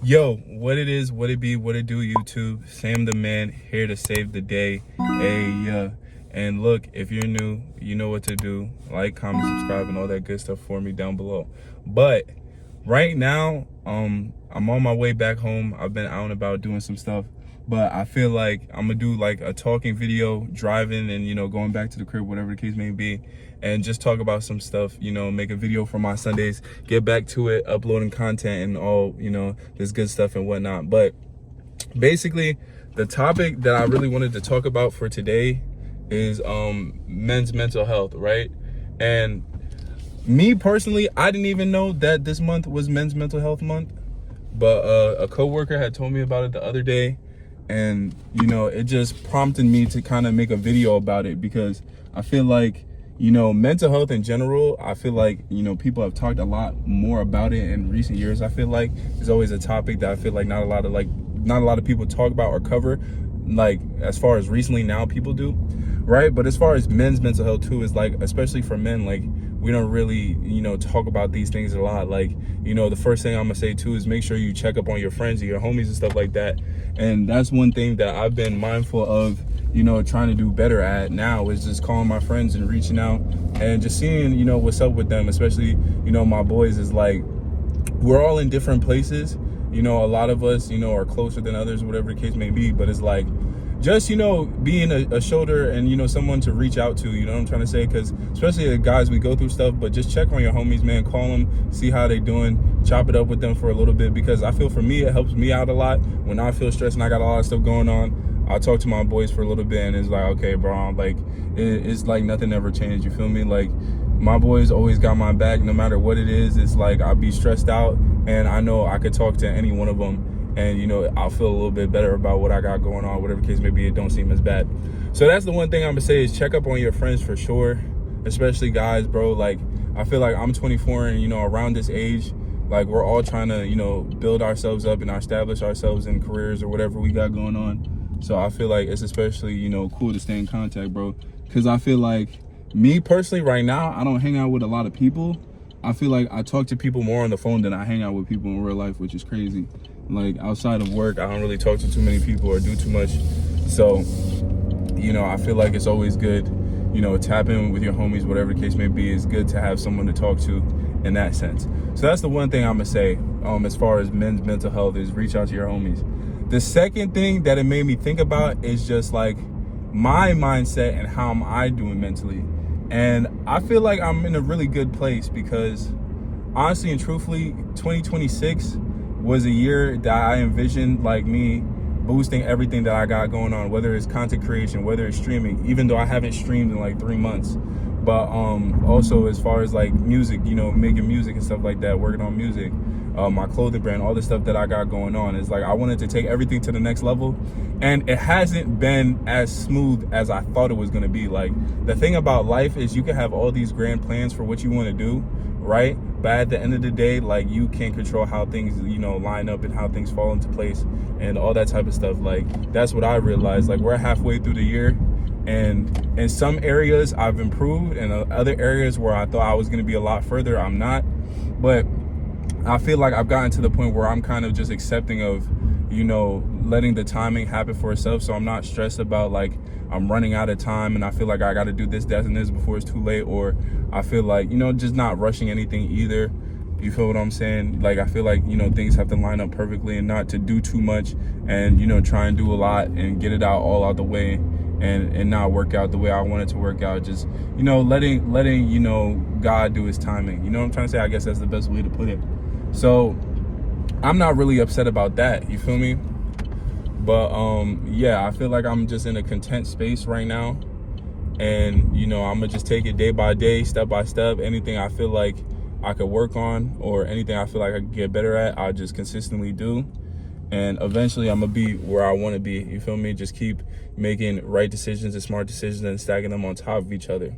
Yo, what it is, what it be, what it do, YouTube. Sam the man here to save the day. Hey, yeah. And look, if you're new, you know what to do. Like, comment, subscribe, and all that good stuff for me down below. But right now, I'm on my way back home. I've been out and about doing some stuff, but I feel like I'm gonna do like a talking video, driving and going back to the crib, whatever the case may be, and just talk about some stuff, make a video for my Sundays, get back to it, uploading content and all, this good stuff and whatnot. But basically, the topic that I really wanted to talk about for today is men's mental health, right? And me personally, I didn't even know that this month was Men's Mental Health Month, but a coworker had told me about it the other day, and it just prompted me to kind of make a video about it, because I feel like mental health in general, I feel like people have talked a lot more about it in recent years. I feel like it's always a topic that I feel like not a lot of people talk about or cover, like as far as recently now people do, right? But as far as men's mental health too, is like, especially for men, like we don't really talk about these things a lot. Like the first thing I'm gonna say too is make sure you check up on your friends and your homies and stuff like that. And that's one thing that I've been mindful of, trying to do better at now, is just calling my friends and reaching out and just seeing what's up with them. Especially my boys, is like we're all in different places. A lot of us are closer than others, whatever the case may be, but it's like just being a shoulder and someone to reach out to, what I'm trying to say, because especially the guys, we go through stuff, but just check on your homies, man. Call them, see how they doing, chop it up with them for a little bit, because I feel for me it helps me out a lot when I feel stressed and I got a lot of stuff going on. I talk to my boys for a little bit and it's like, okay, bro, like it's like nothing ever changed, you feel me? Like my boys always got my back no matter what it is. It's like I'll be stressed out and I know I could talk to any one of them, and I'll feel a little bit better about what I got going on, whatever case maybe. It don't seem as bad. So that's the one thing I'm gonna say, is check up on your friends for sure, especially guys, bro. Like I feel like I'm 24 and around this age, like we're all trying to build ourselves up and establish ourselves in careers or whatever we got going on. So I feel like it's especially cool to stay in contact, bro, because I feel like me personally right now, I don't hang out with a lot of people. I feel like I talk to people more on the phone than I hang out with people in real life, which is crazy. Like outside of work, I don't really talk to too many people or do too much. So, I feel like it's always good, tap in with your homies, whatever the case may be. It's good to have someone to talk to in that sense. So that's the one thing I'm gonna say, as far as men's mental health, is reach out to your homies. The second thing that it made me think about is just like my mindset and how am I doing mentally. And I feel like I'm in a really good place, because honestly and truthfully, 2026 was a year that I envisioned like me boosting everything that I got going on, whether it's content creation, whether it's streaming, even though I haven't streamed in like 3 months. But also as far as like music, making music and stuff like that, working on music, my clothing brand, all the stuff that I got going on, is like I wanted to take everything to the next level, and it hasn't been as smooth as I thought it was going to be. Like the thing about life is you can have all these grand plans for what you want to do, right? But at the end of the day, like you can't control how things line up and how things fall into place and all that type of stuff. Like that's what I realized. Like we're halfway through the year, and in some areas I've improved, and other areas where I thought I was going to be a lot further, I'm not. But I feel like I've gotten to the point where I'm kind of just accepting of letting the timing happen for itself. So I'm not stressed about like I'm running out of time and I feel like I got to do this, that, and this before it's too late. Or I feel like just not rushing anything either. You feel what I'm saying? Like I feel like things have to line up perfectly, and not to do too much and try and do a lot and get it all out the way and not work out the way I want it to work out. Just letting God do his timing. You know what I'm trying to say? I guess that's the best way to put it. So I'm not really upset about that, you feel me? But yeah, I feel like I'm just in a content space right now, and I'm gonna just take it day by day, step by step. Anything I feel like I could work on, or anything I feel like I could get better at, I'll just consistently do, and eventually I'm gonna be where I want to be, you feel me? Just keep making right decisions and smart decisions and stacking them on top of each other.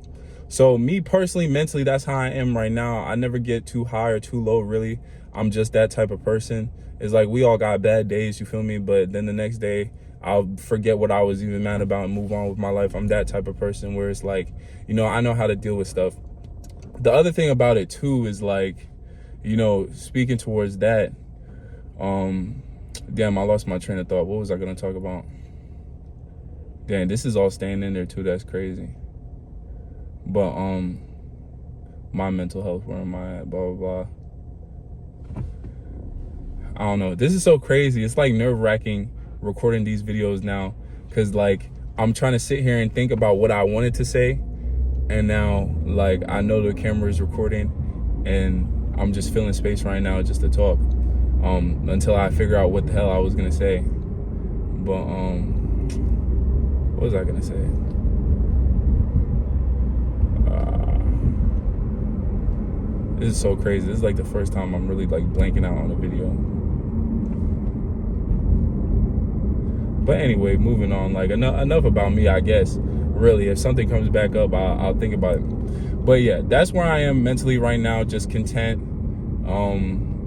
So me personally, mentally, that's how I am right now. I never get too high or too low, really. I'm just that type of person. It's like we all got bad days, you feel me? But then the next day, I'll forget what I was even mad about and move on with my life. I'm that type of person where it's like, I know how to deal with stuff. The other thing about it too is like, speaking towards that, Damn, I lost my train of thought. What was I gonna talk about? Damn, this is all staying in there too. That's crazy. But my mental health, where am I at? Blah blah blah. I don't know. This is so crazy. It's like nerve-wracking recording these videos now, because like I'm trying to sit here and think about what I wanted to say, and now like I know the camera is recording, and I'm just filling space right now just to talk, until I figure out what the hell I was gonna say. But what was I gonna say? This is so crazy. This is like the first time I'm really like blanking out on a video. But anyway, moving on. Like enough about me, I guess. Really, if something comes back up, I'll think about it. But yeah, that's where I am mentally right now. Just content.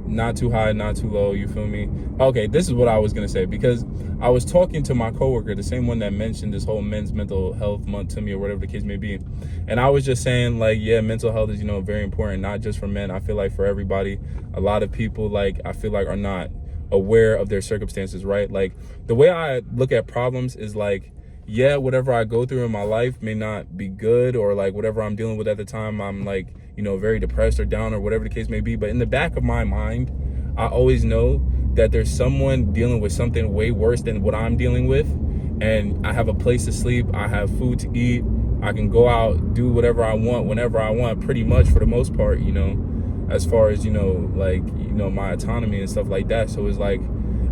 Not too high, not too low. You feel me? Okay, this is what I was gonna say, because I was talking to my coworker, the same one that mentioned this whole Men's Mental Health Month to me, or whatever the case may be, and I was just saying like, yeah, mental health is, very important, not just for men. I feel like for everybody. A lot of people, like, I feel like, are not aware of their circumstances, right? Like, the way I look at problems is like, yeah, whatever I go through in my life may not be good, or like whatever I'm dealing with at the time, I'm like, very depressed or down or whatever the case may be. But in the back of my mind, I always know that there's someone dealing with something way worse than what I'm dealing with. And I have a place to sleep. I have food to eat. I can go out, do whatever I want, whenever I want, pretty much for the most part, as far as, my autonomy and stuff like that. So it's like,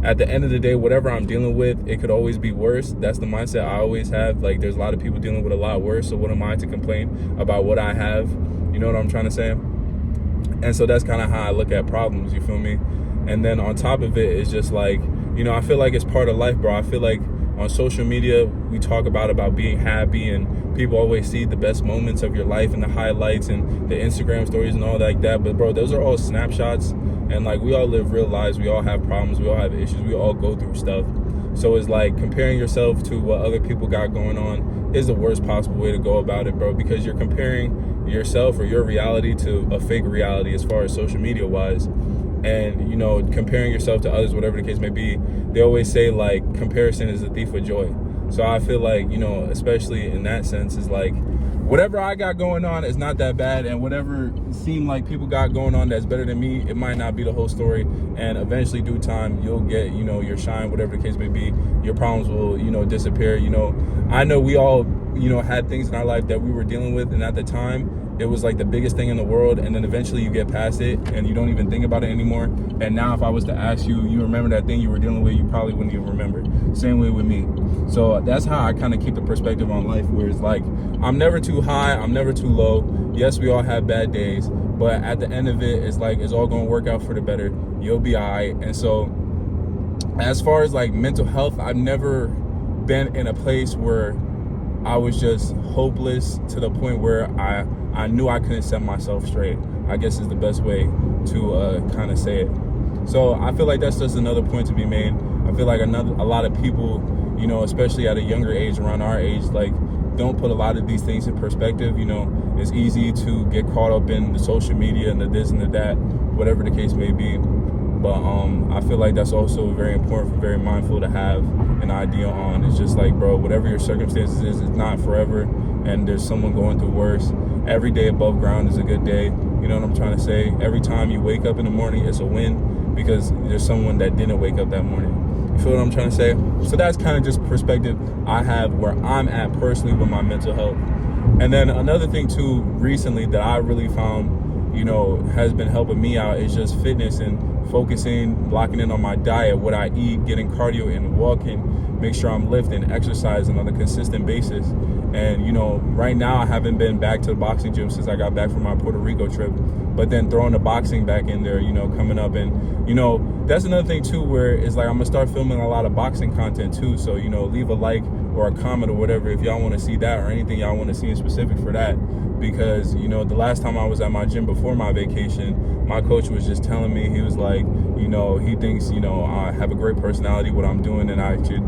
at the end of the day, whatever I'm dealing with, it could always be worse. That's the mindset I always have. Like, there's a lot of people dealing with a lot worse. So what am I to complain about what I have? You know what I'm trying to say? And so that's kind of how I look at problems, you feel me? And then on top of it, it's just like, I feel like it's part of life, bro. I feel like on social media, we talk about being happy, and people always see the best moments of your life and the highlights and the Instagram stories and all like that. But bro, those are all snapshots. And like, we all live real lives. We all have problems. We all have issues. We all go through stuff. So it's like, comparing yourself to what other people got going on is the worst possible way to go about it, bro, because you're comparing yourself or your reality to a fake reality as far as social media wise. And, comparing yourself to others, whatever the case may be, they always say like, comparison is the thief of joy. So I feel like, especially in that sense, is like, whatever I got going on is not that bad, and whatever seemed like people got going on that's better than me, it might not be the whole story. And eventually, due time, you'll get, your shine, whatever the case may be. Your problems will, disappear. I know we all, had things in our life that we were dealing with, and at the time, it was like the biggest thing in the world, and then eventually you get past it and you don't even think about it anymore. And now if I was to ask you, you remember that thing you were dealing with, you probably wouldn't even remember. Same way with me. So that's how I kind of keep the perspective on life, where it's like, I'm never too high, I'm never too low. Yes, we all have bad days, but at the end of it, it's like, it's all gonna work out for the better. You'll be all right. And so as far as like mental health, I've never been in a place where I was just hopeless to the point where I knew I couldn't set myself straight, I guess is the best way to kind of say it. So I feel like that's just another point to be made. I feel like a lot of people, especially at a younger age, around our age, like, don't put a lot of these things in perspective. It's easy to get caught up in the social media and the this and the that, whatever the case may be. But I feel like that's also very important, very mindful to have an idea on. It's just like, bro, whatever your circumstances is, it's not forever, and there's someone going through worse. Every day above ground is a good day. You know what I'm trying to say? Every time you wake up in the morning, it's a win, because there's someone that didn't wake up that morning. You feel what I'm trying to say? So that's kind of just perspective I have where I'm at personally with my mental health. And then another thing too, recently, that I really found, has been helping me out, is just fitness and focusing, locking in on my diet, what I eat, getting cardio and walking, make sure I'm lifting, exercising on a consistent basis. And, right now I haven't been back to the boxing gym since I got back from my Puerto Rico trip, but then throwing the boxing back in there, coming up. And, that's another thing too, where it's like, I'm gonna start filming a lot of boxing content too. So, leave a like or a comment or whatever if y'all want to see that, or anything y'all want to see in specific for that. Because, the last time I was at my gym before my vacation, my coach was just telling me, he was like, he thinks, I have a great personality, what I'm doing, and I should,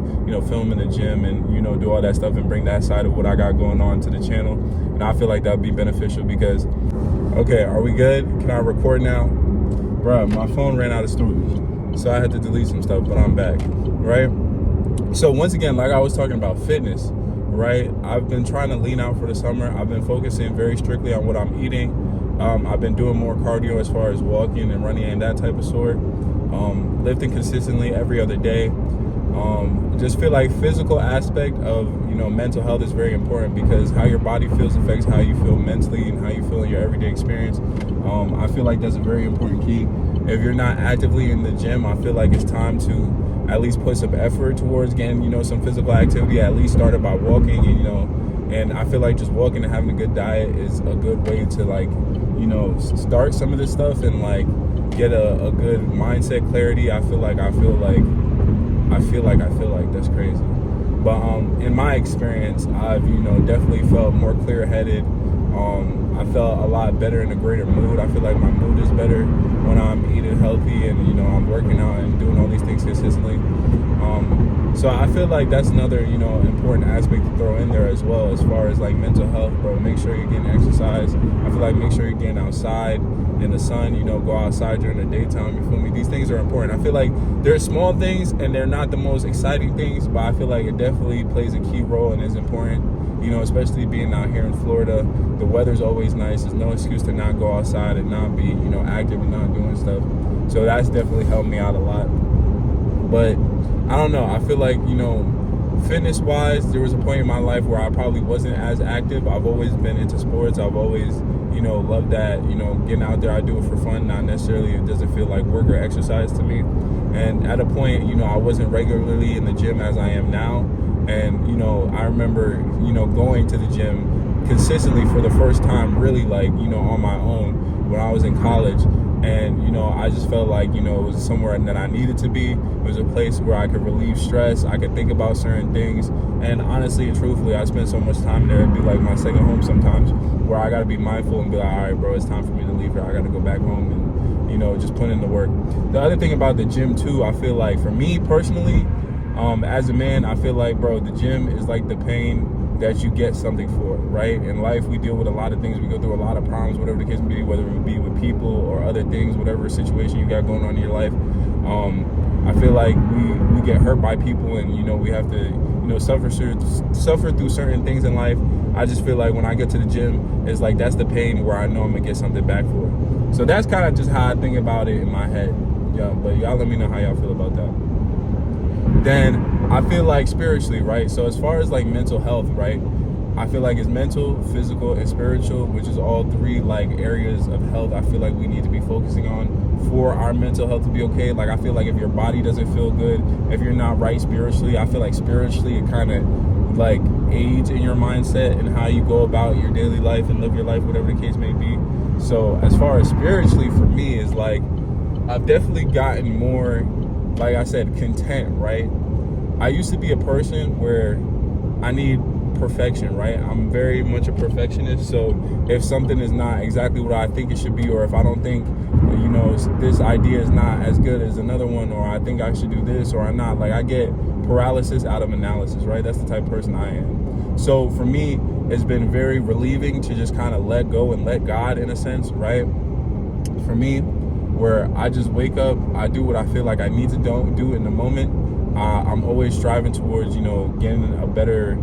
film in the gym and, do all that stuff and bring that side of what I got going on to the channel. And I feel like that would be beneficial because, okay, are we good? Can I record now? Bruh, my phone ran out of storage. So I had to delete some stuff, but I'm back, right? So once again, like I was talking about fitness, right? I've been trying to lean out for the summer. I've been focusing very strictly on what I'm eating. I've been doing more cardio as far as walking and running and that type of sort. Lifting consistently every other day. Just feel like physical aspect of, mental health is very important, because how your body feels affects how you feel mentally and how you feel in your everyday experience. I feel like that's a very important key. If you're not actively in the gym, I feel like it's time to at least put some effort towards getting, some physical activity. At least started by walking, and I feel like just walking and having a good diet is a good way to start some of this stuff and get a good mindset clarity. I feel like that's crazy. But in my experience, I've definitely felt more clear-headed. I felt a lot better, in a greater mood. I feel like my mood is better when I'm eating healthy and I'm working out and doing all these things consistently. So I feel like that's another important aspect to throw in there as well, as far as mental health, bro. Make sure you're getting exercise. I feel like make sure you're getting outside in the sun, go outside during the daytime, you feel me? These things are important. I feel like they're small things and they're not the most exciting things, but I feel like it definitely plays a key role and is important, especially being out here in Florida. The weather's always nice. There's no excuse to not go outside and not be, active and not doing stuff. So that's definitely helped me out a lot. But I don't know. I feel like, fitness wise, there was a point in my life where I probably wasn't as active. I've always been into sports. I've always loved that, getting out there. I do it for fun, not necessarily, it doesn't feel like work or exercise to me. And at a point, I wasn't regularly in the gym as I am now. And, I remember, going to the gym consistently for the first time, really on my own when I was in college. And, I just felt like, it was somewhere that I needed to be. It was a place where I could relieve stress. I could think about certain things. And honestly and truthfully, I spent so much time there. It'd be like my second home sometimes, where I got to be mindful and be like, all right, bro, it's time for me to leave here. I got to go back home and, just put in the work. The other thing about the gym, too, I feel like for me personally, as a man, I feel like, bro, the gym is like the pain that you get something for, right? In life, we deal with a lot of things. We go through a lot of problems, whatever the case may be, whether it be with people or other things, whatever situation you got going on in your life. I feel like we get hurt by people, and we have to suffer through certain things in life. I just feel like when I get to the gym, it's like that's the pain where I know I'm gonna get something back for it. So that's kind of just how I think about it in my head. Yeah, but y'all let me know how y'all feel about that. Then I feel like spiritually, right? So as far as mental health, right? I feel like it's mental, physical, and spiritual, which is all three areas of health I feel like we need to be focusing on for our mental health to be okay. I feel like if your body doesn't feel good, if you're not right spiritually, I feel like spiritually it kind of aids in your mindset and how you go about your daily life and live your life, whatever the case may be. So as far as spiritually for me is I've definitely gotten more, like I said, content, right? I used to be a person where I need perfection, right? I'm very much a perfectionist. So if something is not exactly what I think it should be, or if I don't think, this idea is not as good as another one, or I think I should do this or I'm not, I get paralysis out of analysis, right? That's the type of person I am. So for me, it's been very relieving to just kind of let go and let God, in a sense, right? For me, where I just wake up, I do what I feel like I need to do in the moment. I'm always striving towards, getting a better,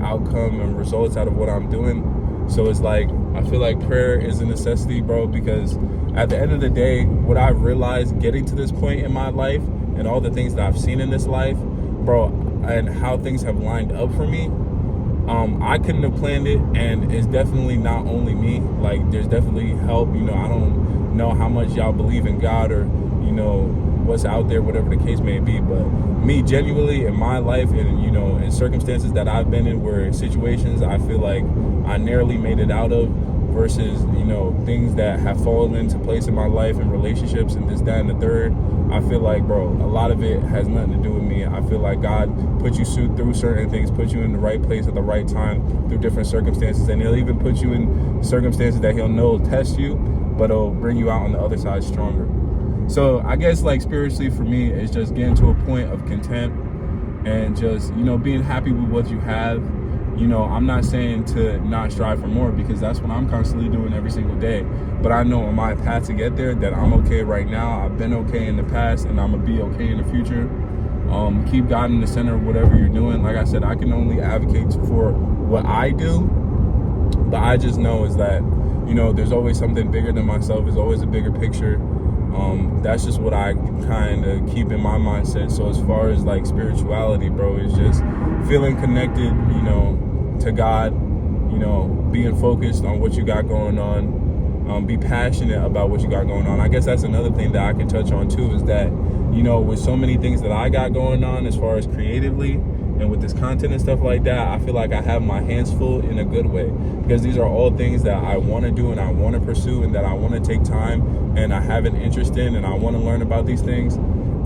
outcome and results out of what I'm doing. So it's I feel like prayer is a necessity, bro, because at the end of the day, what I've realized getting to this point in my life and all the things that I've seen in this life, bro, and how things have lined up for me, I couldn't have planned it, and it's definitely not only me. There's definitely help. I don't know how much y'all believe in God or, what's out there, whatever the case may be. But me, genuinely, in my life and, in circumstances that I've been in, where situations I feel like I narrowly made it out of, versus, things that have fallen into place in my life and relationships and this, that, and the third, I feel like, bro, a lot of it has nothing to do with me. I feel like God put you through certain things, put you in the right place at the right time through different circumstances, and he'll even put you in circumstances that he'll know will test you, but it'll bring you out on the other side stronger. So I guess spiritually for me, it's just getting to a point of content and just, being happy with what you have, you know, I'm not saying to not strive for more, because that's what I'm constantly doing every single day. But I know on my path to get there that I'm okay right now. I've been okay in the past, and I'm gonna be okay in the future. Keep God in the center of whatever you're doing. Like I said, I can only advocate for what I do, but I just know is that, you know, there's always something bigger than myself. There's always a bigger picture. That's just what I kind of keep in my mindset. So as far as like spirituality, bro, is just feeling connected, you know, to God, you know, being focused on what you got going on, be passionate about what you got going on. I guess that's another thing that I can touch on too, is that, you know, with so many things that I got going on as far as creatively and with this content and stuff like that, I feel like I have my hands full in a good way, because these are all things that I want to do and I want to pursue and that I want to take time and I have an interest in, and I want to learn about these things.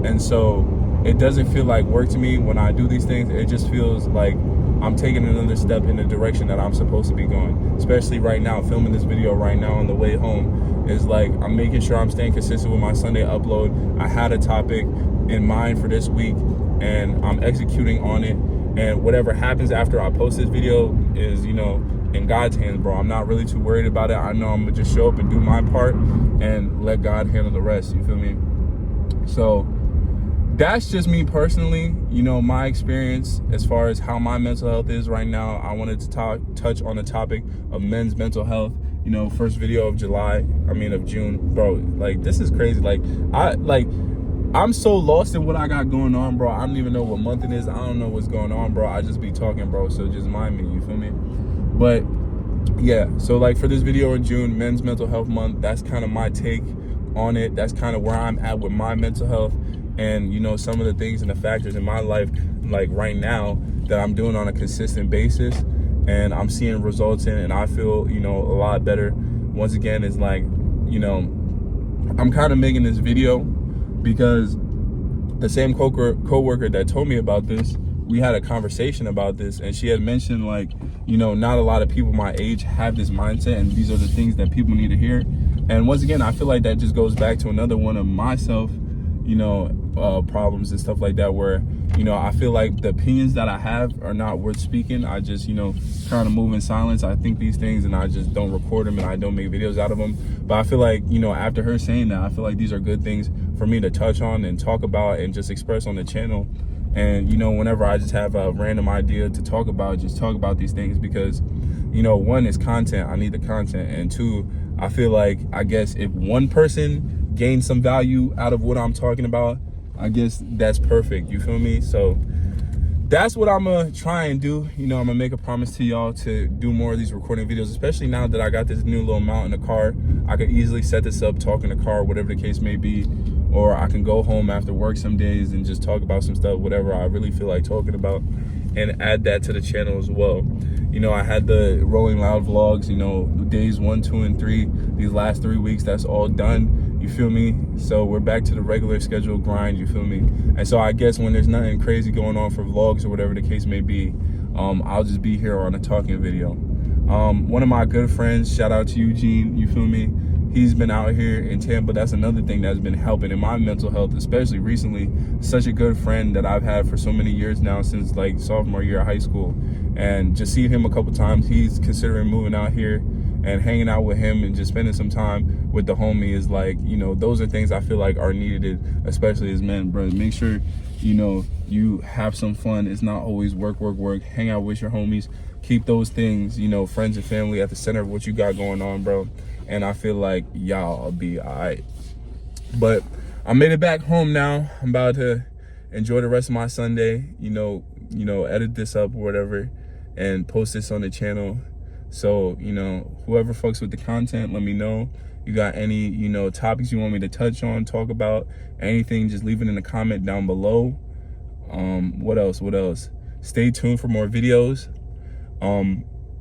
And so it doesn't feel like work to me when I do these things. It just feels like I'm taking another step in the direction that I'm supposed to be going. Especially right now, filming this video right now on the way home is like, I'm making sure I'm staying consistent with my Sunday upload. I had a topic in mind for this week and I'm executing on it. And whatever happens after I post this video is, you know, in God's hands, bro. I'm not really too worried about it. I know I'm gonna just show up and do my part and let God handle the rest. You feel me? So that's just me personally, you know, my experience as far as how my mental health is right now. I wanted to touch on the topic of men's mental health. You know, first video of June, bro. Like, this is crazy. I'm so lost in what I got going on, bro. I don't even know what month it is. I don't know what's going on, bro. I just be talking, bro. So just mind me, you feel me? But yeah, so like for this video in June, Men's Mental Health Month, that's kind of my take on it. That's kind of where I'm at with my mental health, and, you know, some of the things and the factors in my life, like right now, that I'm doing on a consistent basis and I'm seeing results in, and I feel, you know, a lot better. Once again, it's like, you know, I'm kind of making this video because the same co-worker that told me about this, we had a conversation about this, and she had mentioned, like, you know, not a lot of people my age have this mindset, and these are the things that people need to hear. And once again, I feel like that just goes back to another one of myself, you know, problems and stuff like that, where, you know, I feel like the opinions that I have are not worth speaking. I just, you know, kind of move in silence. I think these things and I just don't record them and I don't make videos out of them. But I feel like, you know, after her saying that, I feel like these are good things for me to touch on and talk about and just express on the channel. And, you know, whenever I just have a random idea to talk about, just talk about these things, because, you know, one is content. I need the content. And two, I feel like, I guess if one person gains some value out of what I'm talking about, I guess that's perfect. You feel me? So that's what I'm gonna try and do. You know, I'm gonna make a promise to y'all to do more of these recording videos, especially now that I got this new little mount in the car. I could easily set this up, talk in the car, whatever the case may be, or I can go home after work some days and just talk about some stuff, whatever I really feel like talking about, and add that to the channel as well. You know, I had the Rolling Loud vlogs, you know, days 1, 2, and 3. These last 3 weeks, that's all done. You feel me? So we're back to the regular scheduled grind, you feel me? And so I guess when there's nothing crazy going on for vlogs or whatever the case may be, I'll just be here on a talking video. One of my good friends, shout out to Eugene, you feel me? He's been out here in Tampa. That's another thing that's been helping in my mental health, especially recently. Such a good friend that I've had for so many years now, since like sophomore year of high school. And just seeing him a couple times, he's considering moving out here, and hanging out with him and just spending some time with the homie is like, you know, those are things I feel like are needed, especially as men, bro. Make sure, you know, you have some fun. It's not always work, work, work. Hang out with your homies. Keep those things, you know, friends and family at the center of what you got going on, bro. And I feel like y'all be all right. But I made it back home now. I'm about to enjoy the rest of my Sunday, you know, edit this up or whatever and post this on the channel. So, you know, whoever fucks with the content, let me know. You got any, you know, topics you want me to touch on, talk about, anything, just leave it in the comment down below. What else? Stay tuned for more videos.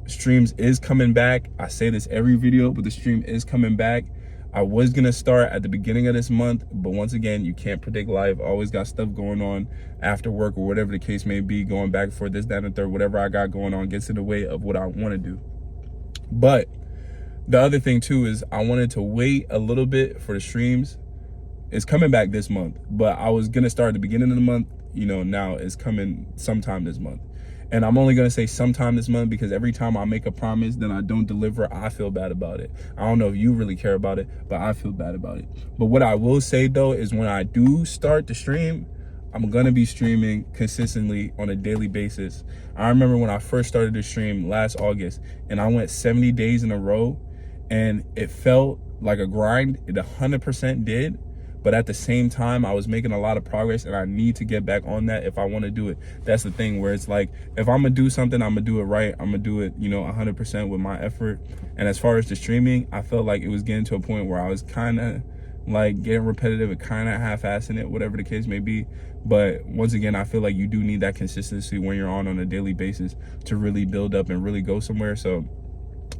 Streams is coming back. I say this every video, but the stream is coming back. I was gonna start at the beginning of this month, but once again, you can't predict life. Always got stuff going on after work or whatever the case may be, going back and forth, this, that, and the third. Whatever I got going on gets in the way of what I want to do. But the other thing too is I wanted to wait a little bit for the streams. It's coming back this month, but I was gonna start at the beginning of the month. You know, now it's coming sometime this month. And I'm only gonna say sometime this month, because every time I make a promise then I don't deliver, I feel bad about it. I don't know if you really care about it, but I feel bad about it. But what I will say though is, when I do start to stream, I'm gonna be streaming consistently on a daily basis. I remember when I first started to stream last August, and I went 70 days in a row, and it felt like a grind. It 100% did. But at the same time, I was making a lot of progress, and I need to get back on that if I want to do it. That's the thing, where it's like, if I'm gonna do something, I'm gonna do it right. I'm gonna do it, 100% with my effort. And as far as the streaming, I felt like it was getting to a point where I was kind of like getting repetitive and kind of half-assing it, whatever the case may be. But once again, I feel like you do need that consistency when you're on a daily basis to really build up and really go somewhere. So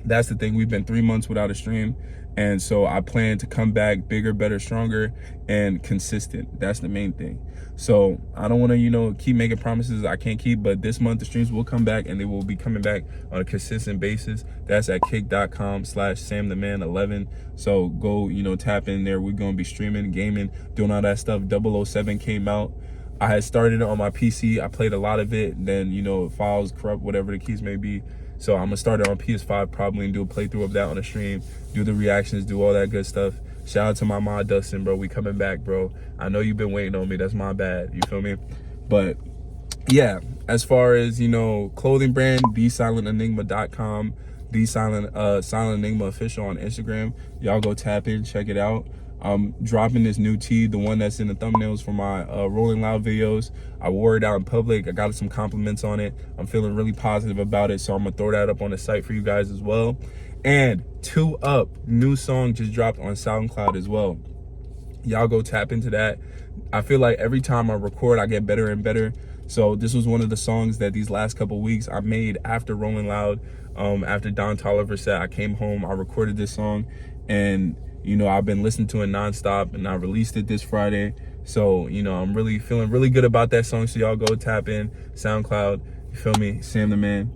that's the thing. We've been 3 months without a stream, and so I plan to come back bigger, better, stronger, and consistent. That's the main thing. So I don't want to keep making promises I can't keep, but this month the streams will come back, and they will be coming back on a consistent basis. That's at kick.com/SamTheMan11. So go tap in there. We're gonna be streaming, gaming, doing all that stuff. 007 came out. I had started it on my PC. I played a lot of it, and then files corrupt, whatever the keys may be. So I'm gonna start it on PS5 probably, and do a playthrough of that on the stream, do the reactions, do all that good stuff. Shout out to my mod Dustin, bro. We coming back, bro. I know you've been waiting on me. That's my bad. You feel me? But yeah, as far as clothing brand, thesilentenigma.com, Silent Enigma official on Instagram. Y'all go tap in, check it out. I'm dropping this new tee, the one that's in the thumbnails for my Rolling Loud videos. I wore it out in public. I got some compliments on it. I'm feeling really positive about it, so I'm gonna throw that up on the site for you guys as well. And 2 Up, new song just dropped on SoundCloud as well. Y'all go tap into that. I feel like every time I record, I get better and better. So this was one of the songs that these last couple weeks I made after Rolling Loud. After Don Toliver set, I came home, I recorded this song, and I've been listening to it nonstop, and I released it this Friday. So, I'm really feeling really good about that song. So y'all go tap in, SoundCloud, you feel me, Sam the Man.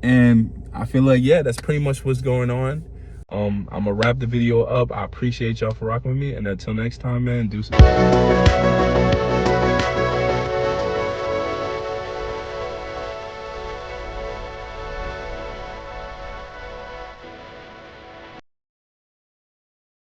And I feel like, yeah, that's pretty much what's going on. I'm gonna wrap the video up. I appreciate y'all for rocking with me, and until next time, man, deuces.